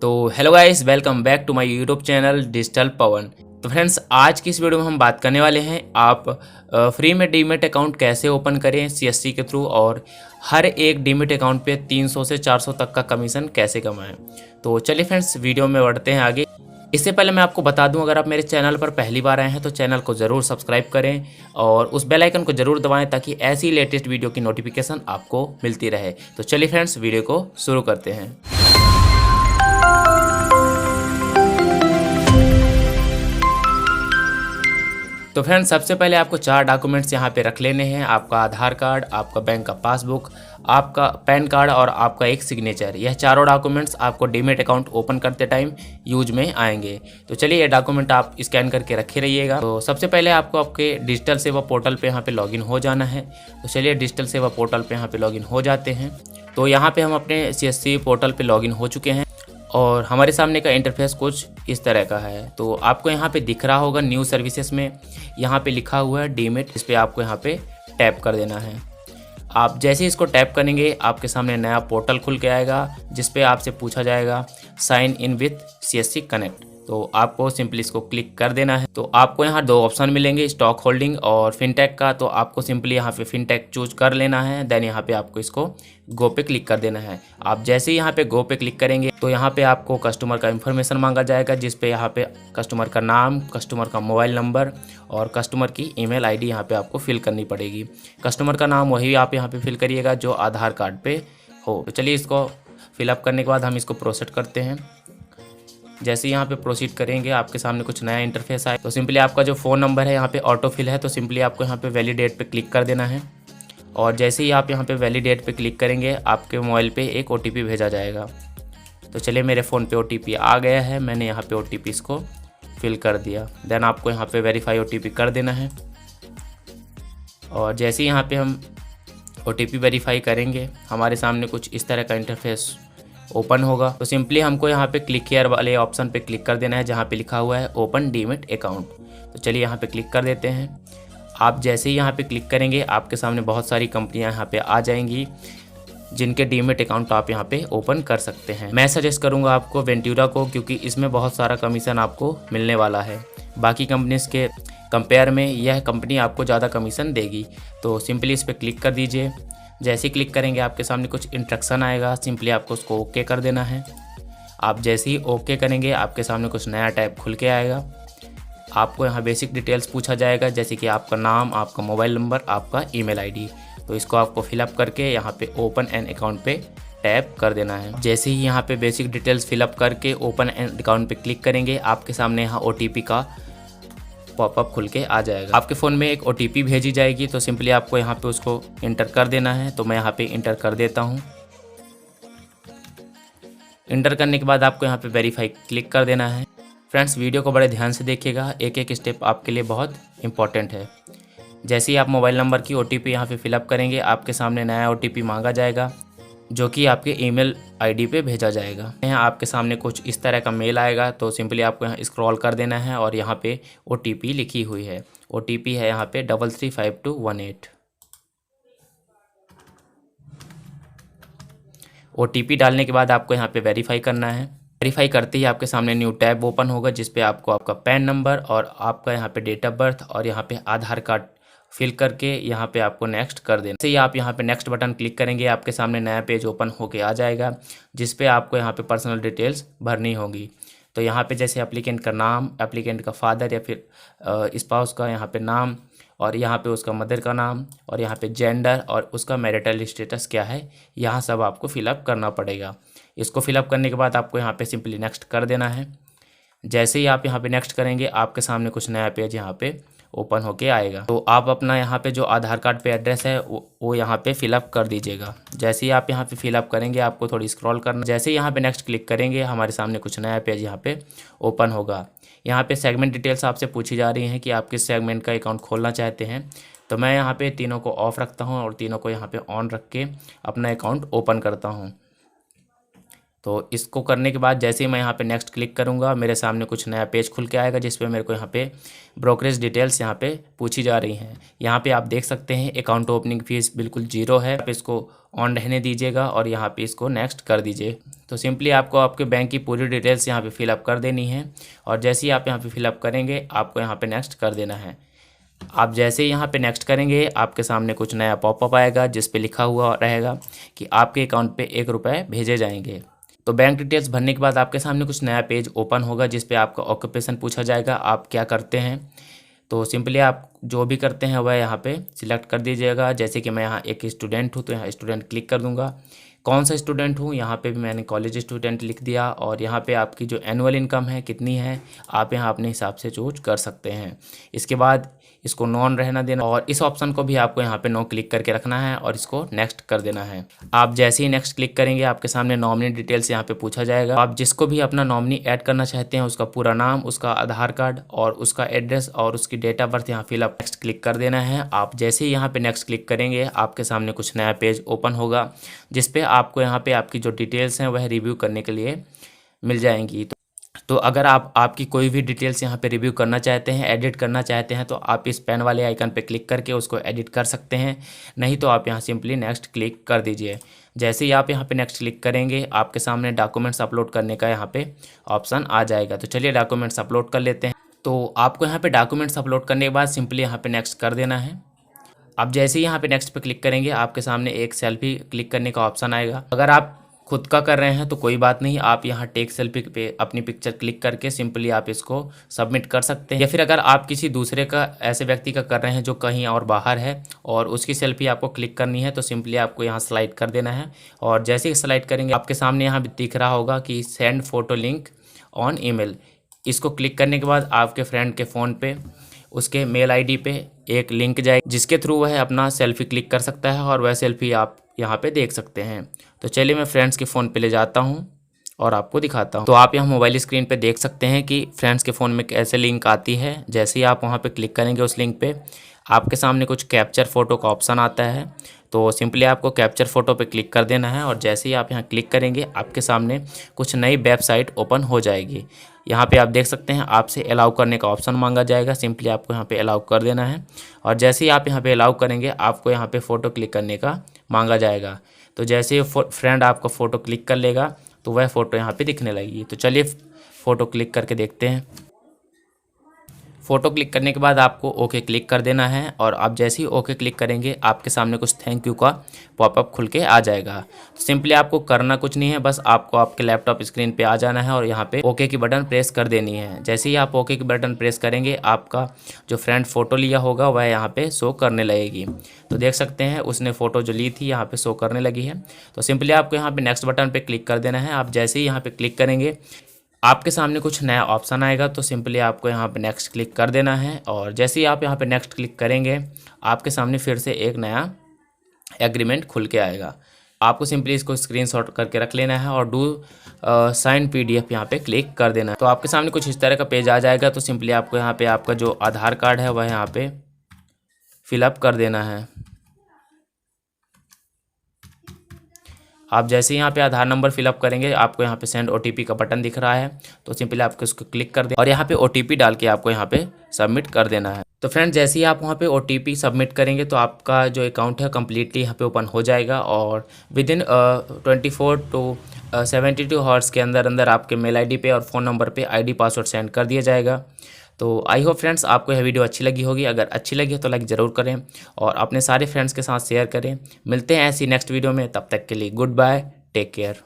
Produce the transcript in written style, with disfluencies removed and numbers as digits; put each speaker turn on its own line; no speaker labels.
तो hello guys, welcome back to my YouTube channel digital Pawan. तो friends, आज की इस वीडियो में हम बात करने वाले हैं आप फ्री में डीमेट अकाउंट कैसे ओपन करें सीएससी के थ्रू, और हर एक डीमेट अकाउंट पे 300 से 400 तक का कमीशन कैसे कमाएं। तो चलिए फ्रेंड्स, वीडियो में बढ़ते हैं आगे। इससे पहले मैं आपको बता दूं, अगर आप मेरे चैनल पर पहली बार आए हैं तो चैनल को ज़रूर सब्सक्राइब करें और उस बेल आइकन को ज़रूर दबाएं ताकि ऐसी लेटेस्ट वीडियो की नोटिफिकेशन आपको मिलती रहे। तो चलिए फ्रेंड्स, वीडियो को शुरू करते हैं। तो फ्रेंड्स, सबसे पहले आपको 4 डॉक्यूमेंट्स यहाँ पे रख लेने हैं। आपका आधार कार्ड, आपका बैंक का पासबुक, आपका पैन कार्ड और आपका एक सिग्नेचर। यह चारों डॉक्यूमेंट्स आपको डीमेट अकाउंट ओपन करते टाइम यूज में आएंगे। तो चलिए, ये डॉक्यूमेंट आप स्कैन करके रखे रहिएगा। तो सबसे पहले आपको आपके डिजिटल सेवा पोर्टल पे यहाँ पे लॉगिन हो जाना है। तो चलिए, डिजिटल सेवा पोर्टल पे यहाँ पे लॉगिन हो जाते हैं। तो यहाँ पे हम अपने सीएससी पोर्टल पे लॉगिन हो चुके हैं और हमारे सामने का इंटरफेस कुछ इस तरह का है। तो आपको यहाँ पे दिख रहा होगा न्यू सर्विसेज में यहाँ पे लिखा हुआ है डीमेट। इस पर आपको यहाँ पे टैप कर देना है। आप जैसे ही इसको टैप करेंगे, आपके सामने नया पोर्टल खुल के आएगा जिस पे आपसे पूछा जाएगा sign in with CSC connect. तो आपको सिंपली इसको क्लिक कर देना है। तो आपको यहाँ 2 ऑप्शन मिलेंगे, स्टॉक होल्डिंग और फिनटेक का। तो आपको सिंपली यहाँ पे फिनटेक चूज कर लेना है। देन यहाँ पे आपको इसको गो पे क्लिक कर देना है। आप जैसे ही यहाँ पे गो पे क्लिक करेंगे तो यहाँ पे आपको कस्टमर का इन्फॉर्मेशन मांगा जाएगा, जिस पे यहाँ पे कस्टमर का नाम, कस्टमर का मोबाइल नंबर और कस्टमर की ईमेल आईडी यहाँ पे आपको फिल करनी पड़ेगी। कस्टमर का नाम वही आप यहाँ पे फिल करिएगा जो आधार कार्ड पे हो। तो चलिए, इसको फिलअप करने के बाद हम इसको प्रोसेस करते हैं। जैसे यहाँ पे प्रोसीड करेंगे, आपके सामने कुछ नया इंटरफेस आए। तो सिंपली आपका जो फ़ोन नंबर है यहाँ पे ऑटो फिल है, तो सिंपली आपको यहाँ पे वैलिडेट पे क्लिक कर देना है। और जैसे ही आप यहाँ पे वैलिडेट पे क्लिक करेंगे, आपके मोबाइल पे एक OTP भेजा जाएगा। तो चलिए, मेरे फ़ोन पे OTP आ गया है। मैंने यहाँ पे OTP इसको फिल कर दिया। देन आपको यहाँ पे वेरीफाई OTP कर देना है। और जैसे ही यहाँ पे हम OTP वेरीफाई करेंगे, हमारे सामने कुछ इस तरह का इंटरफेस ओपन होगा। तो सिंपली हमको यहाँ पे क्लिक हियर वाले ऑप्शन पे क्लिक कर देना है जहाँ पे लिखा हुआ है ओपन डीमेट अकाउंट। तो चलिए, यहाँ पे क्लिक कर देते हैं। आप जैसे ही यहाँ पे क्लिक करेंगे, आपके सामने बहुत सारी कंपनियाँ यहाँ पे आ जाएंगी जिनके डीमेट अकाउंट आप यहाँ पे ओपन कर सकते हैं। मैं सजेस्ट करूँगा आपको वेंटूरा को, क्योंकि इसमें बहुत सारा कमीशन आपको मिलने वाला है। बाकी कंपनीज के कंपेयर में यह कंपनी आपको ज़्यादा कमीशन देगी। तो सिंपली इस पर क्लिक कर दीजिए। जैसे ही क्लिक करेंगे, आपके सामने कुछ इंस्ट्रक्शन आएगा। सिंपली आपको उसको ओके कर देना है। आप जैसे ही ओके करेंगे, आपके सामने कुछ नया टैब खुल के आएगा। आपको यहाँ बेसिक डिटेल्स पूछा जाएगा, जैसे कि आपका नाम, आपका मोबाइल नंबर, आपका ईमेल आईडी। तो इसको आपको फिलअप करके यहाँ पे ओपन एन अकाउंट पे टैप कर देना है। जैसे ही यहाँ पे बेसिक डिटेल्स फिलअप करके ओपन एन अकाउंट पे क्लिक करेंगे, आपके सामने यहाँ OTP का पॉपअप खुल के आ जाएगा। आपके फ़ोन में एक OTP भेजी जाएगी। तो सिंपली आपको यहाँ पे उसको इंटर कर देना है। तो मैं यहाँ पे इंटर कर देता हूँ। इंटर करने के बाद आपको यहाँ पे वेरीफाई क्लिक कर देना है। फ्रेंड्स, वीडियो को बड़े ध्यान से देखिएगा, एक एक स्टेप आपके लिए बहुत इंपॉर्टेंट है। जैसे ही आप मोबाइल नंबर की OTP यहाँ पे फिलअप करेंगे, आपके सामने नया OTP मांगा जाएगा जो कि आपके ईमेल आईडी पे भेजा जाएगा। यहाँ आपके सामने कुछ इस तरह का मेल आएगा। तो सिंपली आपको यहाँ स्क्रॉल कर देना है और यहाँ पे OTP लिखी हुई है। OTP है यहाँ पे 335218। OTP डालने के बाद आपको यहाँ पे वेरीफाई करना है। वेरीफाई करते ही आपके सामने न्यू टैब ओपन होगा जिस पे आपको आपका पैन नंबर और आपका यहाँ पे डेट ऑफ बर्थ और यहाँ पे आधार कार्ड फिल करके यहाँ पे आपको नेक्स्ट कर देना। जैसे ही आप यहाँ पे नेक्स्ट बटन क्लिक करेंगे, आपके सामने नया पेज ओपन होके आ जाएगा जिस पे आपको यहाँ पे पर्सनल डिटेल्स भरनी होगी। तो यहाँ पे जैसे एप्लीकेंट का नाम, एप्लीकेंट का फादर या फिर स्पाउस का यहाँ पे नाम, और यहाँ पे उसका मदर का नाम, और यहाँ पे जेंडर और उसका मैरिटल स्टेटस क्या है, यहाँ सब आपको फिलअप करना पड़ेगा। इसको फिलअप करने के बाद आपको यहाँ पे सिंपली नेक्स्ट कर देना है। जैसे ही आप यहाँ पे नेक्स्ट करेंगे, आपके सामने कुछ नया पेज यहाँ पे ओपन होके आएगा। तो आप अपना यहाँ पे जो आधार कार्ड पे एड्रेस है वो यहाँ पे फिलअप कर दीजिएगा। जैसे ही आप यहाँ पे फिलअप करेंगे, आपको थोड़ी स्क्रॉल करना। जैसे ही यहाँ पे नेक्स्ट क्लिक करेंगे, हमारे सामने कुछ नया पेज यहाँ पे ओपन होगा। यहाँ पे सेगमेंट डिटेल्स आपसे पूछी जा रही हैं कि आप किस सेगमेंट का अकाउंट खोलना चाहते हैं। तो मैं यहाँ पे तीनों को ऑफ रखता हूँ और तीनों को यहाँ पे ऑन रख के अपना अकाउंट ओपन करता हूँ। तो इसको करने के बाद जैसे ही मैं यहाँ पे नेक्स्ट क्लिक करूँगा, मेरे सामने कुछ नया पेज खुल के आएगा जिस पे मेरे को यहाँ पे ब्रोकरेज डिटेल्स यहाँ पे पूछी जा रही हैं। यहाँ पे आप देख सकते हैं अकाउंट ओपनिंग फीस बिल्कुल जीरो है। आप इसको ऑन रहने दीजिएगा और यहाँ पे इसको नेक्स्ट कर दीजिए। तो सिंपली आपको आपके बैंक की पूरी डिटेल्स यहाँ पे फिलअप कर देनी है और जैसे ही आप यहाँ पे फिलअप करेंगे आपको यहाँ पे नेक्स्ट कर देना है। आप जैसे ही यहाँ पे नेक्स्ट करेंगे आपके सामने कुछ नया पॉपअप आएगा जिस पे लिखा हुआ रहेगा कि आपके अकाउंट पे 1 रुपये भेजे जाएंगे। तो बैंक डिटेल्स भरने के बाद आपके सामने कुछ नया पेज ओपन होगा जिस पे आपका ऑक्यूपेशन पूछा जाएगा, आप क्या करते हैं। तो सिंपली आप जो भी करते हैं वह यहाँ पे सिलेक्ट कर दीजिएगा। जैसे कि मैं यहाँ एक स्टूडेंट हूँ तो यहाँ स्टूडेंट क्लिक कर दूँगा। कौन सा स्टूडेंट हूँ, यहाँ पे भी मैंने कॉलेज स्टूडेंट लिख दिया और यहाँ पे आपकी जो एनुअल इनकम है कितनी है आप यहाँ अपने हिसाब से चूज कर सकते हैं। इसके बाद इसको नॉन रहना देना और इस ऑप्शन को भी आपको यहाँ पे नो क्लिक करके रखना है और इसको नेक्स्ट कर देना है। आप जैसे ही नेक्स्ट क्लिक करेंगे आपके सामने नॉमिनी डिटेल्स यहाँ पे पूछा जाएगा। आप जिसको भी अपना नॉमिनी ऐड करना चाहते हैं उसका पूरा नाम, उसका आधार कार्ड और उसका एड्रेस और उसकी डेट ऑफ बर्थ यहाँ फिलअप नेक्स्ट क्लिक कर देना है। आप जैसे ही यहाँ पे नेक्स्ट क्लिक करेंगे आपके सामने कुछ नया पेज ओपन होगा जिसपे आपको यहाँ पे आपकी जो डिटेल्स हैं वह रिव्यू करने के लिए मिल जाएंगी। तो अगर आप आपकी कोई भी डिटेल्स यहाँ पे रिव्यू करना चाहते हैं, एडिट करना चाहते हैं तो आप इस पेन वाले आइकन पे क्लिक करके उसको एडिट कर सकते हैं, नहीं तो आप यहाँ सिंपली नेक्स्ट क्लिक कर दीजिए। जैसे ही आप यहाँ पे नेक्स्ट क्लिक करेंगे आपके सामने डॉक्यूमेंट्स अपलोड करने का यहाँ पे ऑप्शन आ जाएगा। तो चलिए डॉक्यूमेंट्स अपलोड कर लेते हैं। तो आपको यहाँ पे डॉक्यूमेंट्स अपलोड करने के बाद सिंपली यहाँ पे नेक्स्ट कर देना है। अब जैसे ही यहाँ पे नेक्स्ट पे क्लिक करेंगे आपके सामने एक सेल्फी क्लिक करने का ऑप्शन आएगा। अगर आप खुद का कर रहे हैं तो कोई बात नहीं, आप यहाँ टेक सेल्फी पे अपनी पिक्चर क्लिक करके सिंपली आप इसको सबमिट कर सकते हैं। या फिर अगर आप किसी दूसरे का ऐसे व्यक्ति का कर रहे हैं जो कहीं और बाहर है और उसकी सेल्फी आपको क्लिक करनी है तो सिंपली आपको यहाँ स्लाइड कर देना है और जैसे ही स्लाइड करेंगे आपके सामने यहाँ दिख रहा होगा कि send photo link on email. इसको क्लिक करने के बाद आपके फ्रेंड के फ़ोन पे उसके मेल आईडी पे एक लिंक जाएगी जिसके थ्रू वह अपना सेल्फी क्लिक कर सकता है और वह सेल्फी आप यहाँ पे देख सकते हैं। तो चलिए मैं फ्रेंड्स के फ़ोन पे ले जाता हूँ और आपको दिखाता हूँ। तो आप यहाँ मोबाइल स्क्रीन पे देख सकते हैं कि फ्रेंड्स के फ़ोन में कैसे लिंक आती है। जैसे ही आप वहाँ पे क्लिक करेंगे उस लिंक पे आपके सामने कुछ कैप्चर फ़ोटो का ऑप्शन आता है। तो सिंपली आपको कैप्चर फ़ोटो पे क्लिक कर देना है और जैसे ही आप यहाँ क्लिक करेंगे आपके सामने कुछ नई वेबसाइट ओपन हो जाएगी। यहाँ पे आप देख सकते हैं आपसे अलाउ करने का ऑप्शन मांगा जाएगा, सिंपली आपको यहाँ पे अलाउ कर देना है और जैसे ही आप यहाँ पे अलाउ करेंगे आपको यहाँ पे फ़ोटो क्लिक करने का मांगा जाएगा। तो जैसे ही फ्रेंड आपका फ़ोटो क्लिक कर लेगा तो वह फ़ोटो यहाँ पे दिखने लगेगी। तो चलिए फ़ोटो क्लिक करके देखते हैं। फ़ोटो क्लिक करने के बाद आपको ओके क्लिक कर देना है और आप जैसे ही ओके क्लिक करेंगे आपके सामने कुछ थैंक यू का पॉपअप खुल के आ जाएगा। तो सिंपली आपको करना कुछ नहीं है, बस आपको आपके लैपटॉप स्क्रीन पे आ जाना है और यहाँ पे ओके की बटन प्रेस कर देनी है। जैसे ही आप ओके की बटन प्रेस करेंगे आपका जो फ्रेंड फ़ोटो लिया होगा वह यहाँ पे शो करने लगेगी। तो देख सकते हैं उसने फ़ोटो जो ली थी यहाँ पे शो करने लगी है। तो सिंपली आपको यहाँ पे नेक्स्ट बटन पे क्लिक कर देना है। आप जैसे ही यहाँ पे क्लिक करेंगे आपके सामने कुछ नया ऑप्शन आएगा तो सिंपली आपको यहाँ पे नेक्स्ट क्लिक कर देना है और जैसे ही आप यहाँ पे नेक्स्ट क्लिक करेंगे आपके सामने फिर से एक नया एग्रीमेंट खुल के आएगा। आपको सिंपली इसको स्क्रीनशॉट करके रख लेना है और डू साइन PDF यहाँ पे क्लिक कर देना है। तो आपके सामने कुछ इस तरह का पेज आ जाएगा। तो सिंपली आपको यहाँ पे आपका जो आधार कार्ड है वह यहाँ पे फिलअप कर देना है। आप जैसे यहाँ पे आधार नंबर फिलअप करेंगे आपको यहाँ पे सेंड OTP का बटन दिख रहा है तो सिंपली आपको इसको क्लिक कर दें और यहाँ पे OTP डाल के आपको यहाँ पे सबमिट कर देना है। तो फ्रेंड जैसे ही आप वहाँ पे OTP सबमिट करेंगे तो आपका जो अकाउंट है कम्प्लीटली यहाँ पे ओपन हो जाएगा और विदिन 24 to 72 आवर्स के अंदर अंदर आपके मेल ID पे और फ़ोन नंबर पे ID पासवर्ड सेंड कर दिया जाएगा। तो आई होप फ्रेंड्स आपको यह वीडियो अच्छी लगी होगी। अगर अच्छी लगी है तो लाइक ज़रूर करें और अपने सारे फ्रेंड्स के साथ शेयर करें। मिलते हैं ऐसी नेक्स्ट वीडियो में, तब तक के लिए गुड बाय, टेक केयर।